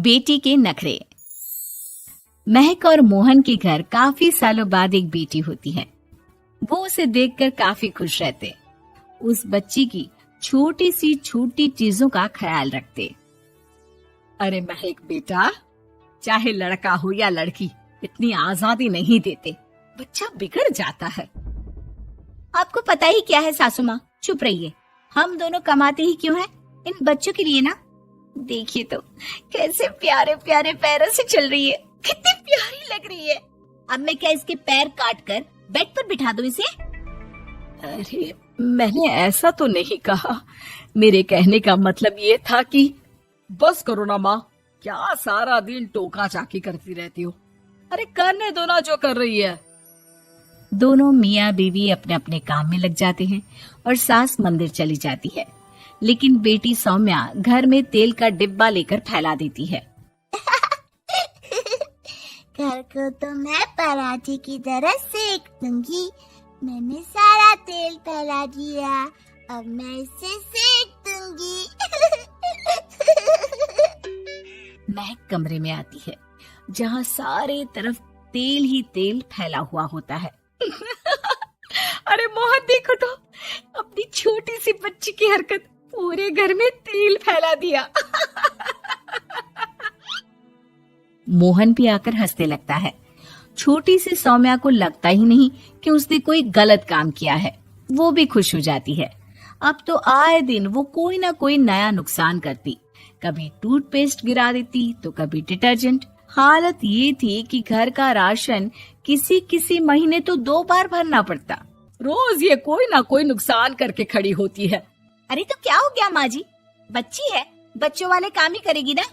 बेटी के नखरे। महक और मोहन के घर काफी सालों बाद एक बेटी होती है। वो उसे देखकर काफी खुश रहते, उस बच्ची की छोटी सी छोटी चीजों का ख्याल रखते। अरे महक बेटा, चाहे लड़का हो या लड़की, इतनी आजादी नहीं देते, बच्चा बिगड़ जाता है। आपको पता ही क्या है सासू माँ, चुप रहिए। हम दोनों कमाते ही क्यों हैं? इन बच्चों के लिए ना। देखिए तो कैसे प्यारे प्यारे पैरों से चल रही है, कितनी प्यारी लग रही है। अब मैं क्या इसके पैर काट कर बेड पर बिठा दूं इसे? अरे मैंने ऐसा तो नहीं कहा, मेरे कहने का मतलब ये था कि बस करो ना माँ, क्या सारा दिन टोका चाकी करती रहती हो। अरे करने दो ना जो कर रही है। दोनों मियाँ बीवी अपने अपने काम में लग जाते हैं और सास मंदिर चली जाती है, लेकिन बेटी सौम्या घर में तेल का डिब्बा लेकर फैला देती है। घर को तो मैं पराठे की तरह सेक दूंगी। मैंने सारा तेल फैला दिया, अब मैं इसे सेक दूंगी। महक कमरे में आती है जहाँ सारे तरफ तेल ही तेल फैला हुआ होता है। अरे मोहन देखो तो, अपनी छोटी सी बच्ची की हरकत, पूरे घर में तेल फैला दिया। मोहन भी आकर हंसने लगता है। छोटी सी सौम्या को लगता ही नहीं कि उसने कोई गलत काम किया है, वो भी खुश हो जाती है। अब तो आए दिन वो कोई ना कोई नया नुकसान करती, कभी टूथपेस्ट गिरा देती तो कभी डिटर्जेंट। हालत ये थी कि घर का राशन किसी किसी महीने तो 2 बार भरना पड़ता। रोज ये कोई ना कोई नुकसान करके खड़ी होती है। अरे तो क्या हो गया माँ जी, बच्ची है, बच्चों वाले काम ही करेगी ना।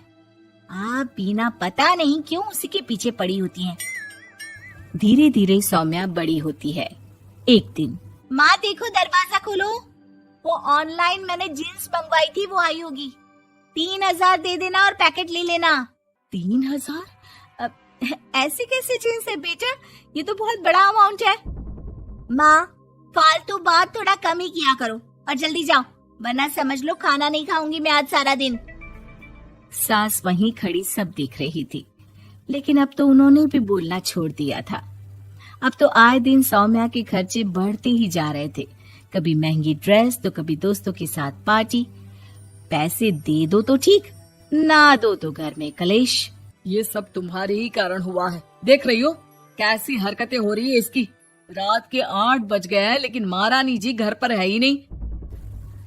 आप बिना पता नहीं क्यों उसी के पीछे पड़ी होती हैं। धीरे धीरे सौम्या बड़ी होती है। एक दिन, माँ देखो दरवाजा खोलो, वो ऑनलाइन मैंने जीन्स मंगवाई थी, वो आई होगी। 3000 दे देना और पैकेट ले लेना। 3000? ऐसी कैसी जीन्स है बेटा, ये तो बहुत बड़ा अमाउंट है। माँ फालतू बात थोड़ा कम ही किया करो और जल्दी जाओ, वरना समझ लो खाना नहीं खाऊंगी मैं आज सारा दिन। सास वहीं खड़ी सब देख रही थी, लेकिन अब तो उन्होंने भी बोलना छोड़ दिया था। अब तो आए दिन सौम्या के खर्चे बढ़ते ही जा रहे थे, कभी महंगी ड्रेस तो कभी दोस्तों के साथ पार्टी। पैसे दे दो तो ठीक, ना दो तो घर में कलेश। ये सब तुम्हारे ही कारण हुआ है। देख रही हो कैसी हरकतें हो रही है इसकी। रात के 8 बज गए हैं, लेकिन महारानी जी घर पर है ही नहीं।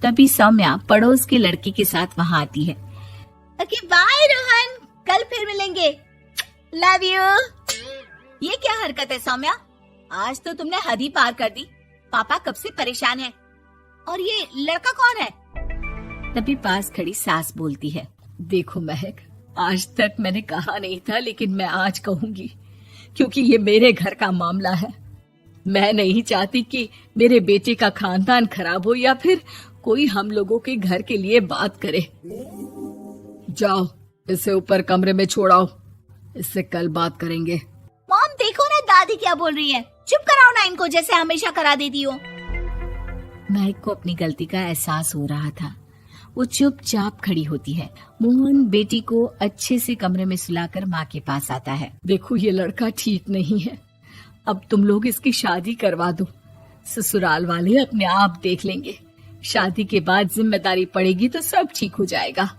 तभी सौम्या पड़ोस के लड़के के साथ वहाँ आती है। ओके बाय रोहन, कल फिर मिलेंगे, लव यू। ये क्या हरकत है सौम्या, आज तो तुमने हद ही पार कर दी। पापा कब से परेशान है। और ये लड़का कौन है? तभी पास खड़ी सास बोलती है, देखो महक, आज तक मैंने कहा नहीं था, लेकिन मैं आज कहूंगी, क्योंकि ये मेरे घर का मामला है। मैं नहीं चाहती कि मेरे बेटे का खानदान खराब हो या फिर कोई हम लोगों के घर के लिए बात करे। जाओ इसे ऊपर कमरे में छोड़ाओ, इससे कल बात करेंगे। मॉम देखो ना दादी क्या बोल रही है, चुप कराओ ना इनको, जैसे हमेशा करा देती हो। महक को अपनी गलती का एहसास हो रहा था, वो चुपचाप खड़ी होती है। मोहन बेटी को अच्छे से कमरे में सुलाकर माँ के पास आता है। देखो ये लड़का ठीक नहीं है, अब तुम लोग इसकी शादी करवा दो, ससुराल वाले अपने आप देख लेंगे। शादी के बाद जिम्मेदारी पड़ेगी तो सब ठीक हो जाएगा।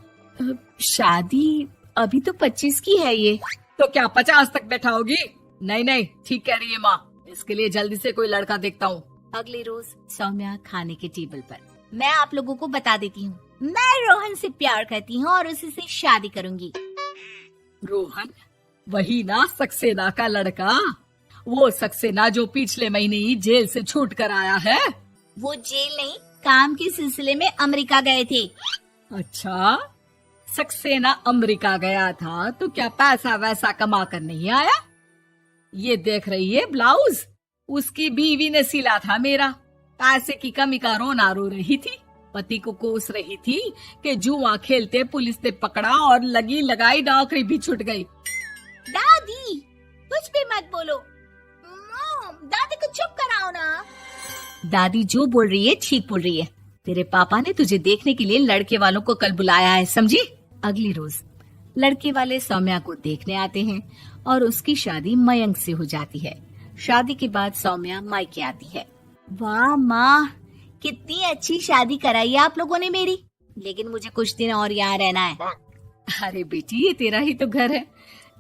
शादी अभी तो 25 की है ये। तो क्या 50 तक बैठाओगी? नहीं नहीं, ठीक कह रही है माँ, इसके लिए जल्दी से कोई लड़का देखता हूँ। अगले रोज सौम्या खाने के टेबल पर, मैं आप लोगों को बता देती हूँ, मैं रोहन से प्यार करती हूँ और उसी से शादी करूंगी। रोहन? वही ना सक्सेना का लड़का, वो सक्सेना जो पिछले महीने ही जेल से छूट कर आया है। वो जेल नहीं, काम के सिलसिले में अमेरिका गए थे। अच्छा, सक्सेना अमेरिका गया था तो क्या पैसा वैसा कमा कर नहीं आया? ये देख रही है ब्लाउज, उसकी बीवी ने सिला था मेरा। पैसे की कमी का रोना रो रही थी, पति को कोस रही थी कि जुआ खेलते पुलिस ने पकड़ा और लगी लगाई नौकरी भी छूट गई। दादी कुछ भी मत बोलो, दादी को चुप कराओ ना। दादी जो बोल रही है ठीक बोल रही है, तेरे पापा ने तुझे देखने के लिए लड़के वालों को कल बुलाया है, समझी? अगली रोज लड़के वाले सौम्या को देखने आते हैं और उसकी शादी मयंक से हो जाती है। शादी के बाद सौम्या मायके आती है। वाह माँ, कितनी अच्छी शादी कराई है आप लोगों ने मेरी। लेकिन मुझे कुछ दिन और यहाँ रहना है। अरे बेटी, ये तेरा ही तो घर है,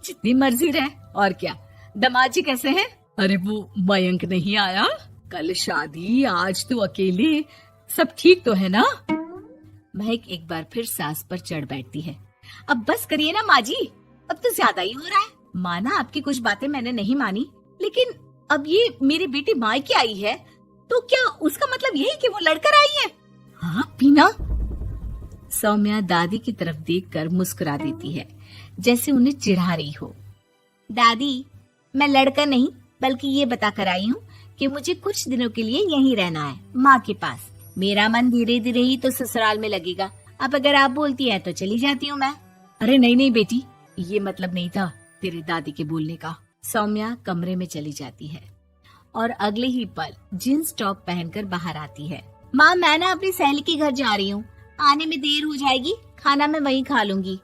जितनी मर्जी रह। और क्या, दमाजी कैसे है? अरे वो मयंक नहीं आया, कल शादी, आज तो अकेले, सब ठीक तो है ना? महक एक बार फिर सास पर चढ़ बैठती है। अब बस करिए ना माँ जी, अब तो ज्यादा ही हो रहा है। माना आपकी कुछ बातें मैंने नहीं मानी, लेकिन अब ये मेरी बेटी मायके आई है तो क्या उसका मतलब यही कि वो लड़कर आई है? हाँ पीना। सौम्या दादी की तरफ देखकर मुस्कुरा देती है, जैसे उन्हें चिढ़ा रही हो। दादी, मैं लड़का नहीं बल्कि ये बता कर आई हूँ कि मुझे कुछ दिनों के लिए यहीं रहना है, माँ के पास। मेरा मन धीरे धीरे ही तो ससुराल में लगेगा। अब अगर आप बोलती है तो चली जाती हूँ मैं। अरे नहीं नहीं बेटी, ये मतलब नहीं था तेरे दादी के बोलने का। सौम्या कमरे में चली जाती है और अगले ही पल जींस टॉप पहनकर बाहर आती है। माँ, मैं ना अपनी सहेली के घर जा रही हूँ, आने में देर हो जाएगी, खाना मैं वहीं खा लूंगी।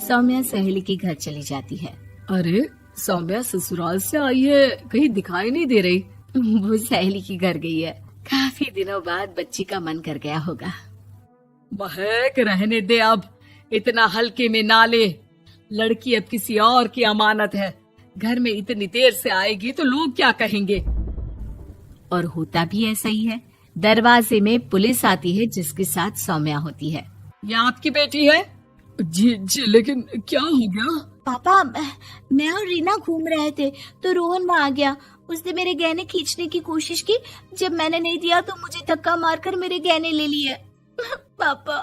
सौम्या सहेली के घर चली जाती है। अरे सौम्या ससुराल से आई है, कहीं दिखाई नहीं दे रही। वो सहेली के घर गई है, काफी दिनों बाद बच्ची का मन कर गया होगा। महक रहने दे, अब इतना हल्के में ना ले। लड़की अब किसी और की अमानत है, घर में इतनी देर से आएगी तो लोग क्या कहेंगे। और होता भी ऐसा ही है। दरवाजे में पुलिस आती है जिसके साथ सौम्या होती है। ये आपकी बेटी है? जी जी, लेकिन क्या हो गया? पापा, मैं और रीना घूम रहे थे तो रोहन वहाँ आ गया। उसने मेरे गहने खींचने की कोशिश की, जब मैंने नहीं दिया तो मुझे धक्का मारकर मेरे गहने ले लिए। पापा,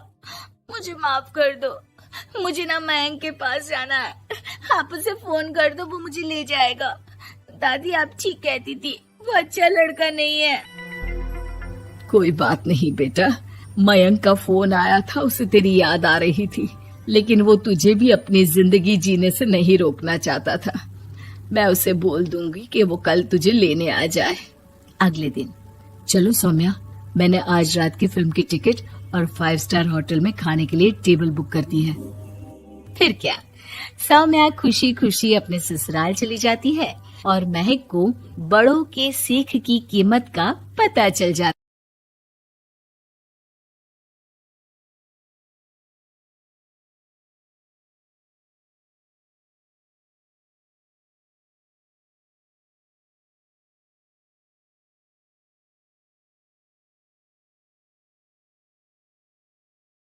मुझे माफ कर दो, मुझे ना मयंक के पास जाना है। आप उसे फोन कर दो, वो मुझे ले जाएगा। दादी आप ठीक कहती थी, वो अच्छा लड़का नहीं है। कोई बात नहीं बेटा, मयंक का फोन आया था, उसे तेरी याद आ रही थी, लेकिन वो तुझे भी अपनी जिंदगी जीने से नहीं रोकना चाहता था। मैं उसे बोल दूंगी कि वो कल तुझे लेने आ जाए। अगले दिन, चलो सौम्या, मैंने आज रात की फिल्म की टिकट और 5 स्टार होटल में खाने के लिए टेबल बुक कर दी है। फिर क्या, सौम्या खुशी खुशी अपने ससुराल चली जाती है और महक को बड़ों के सीख की कीमत का पता चल जाता है।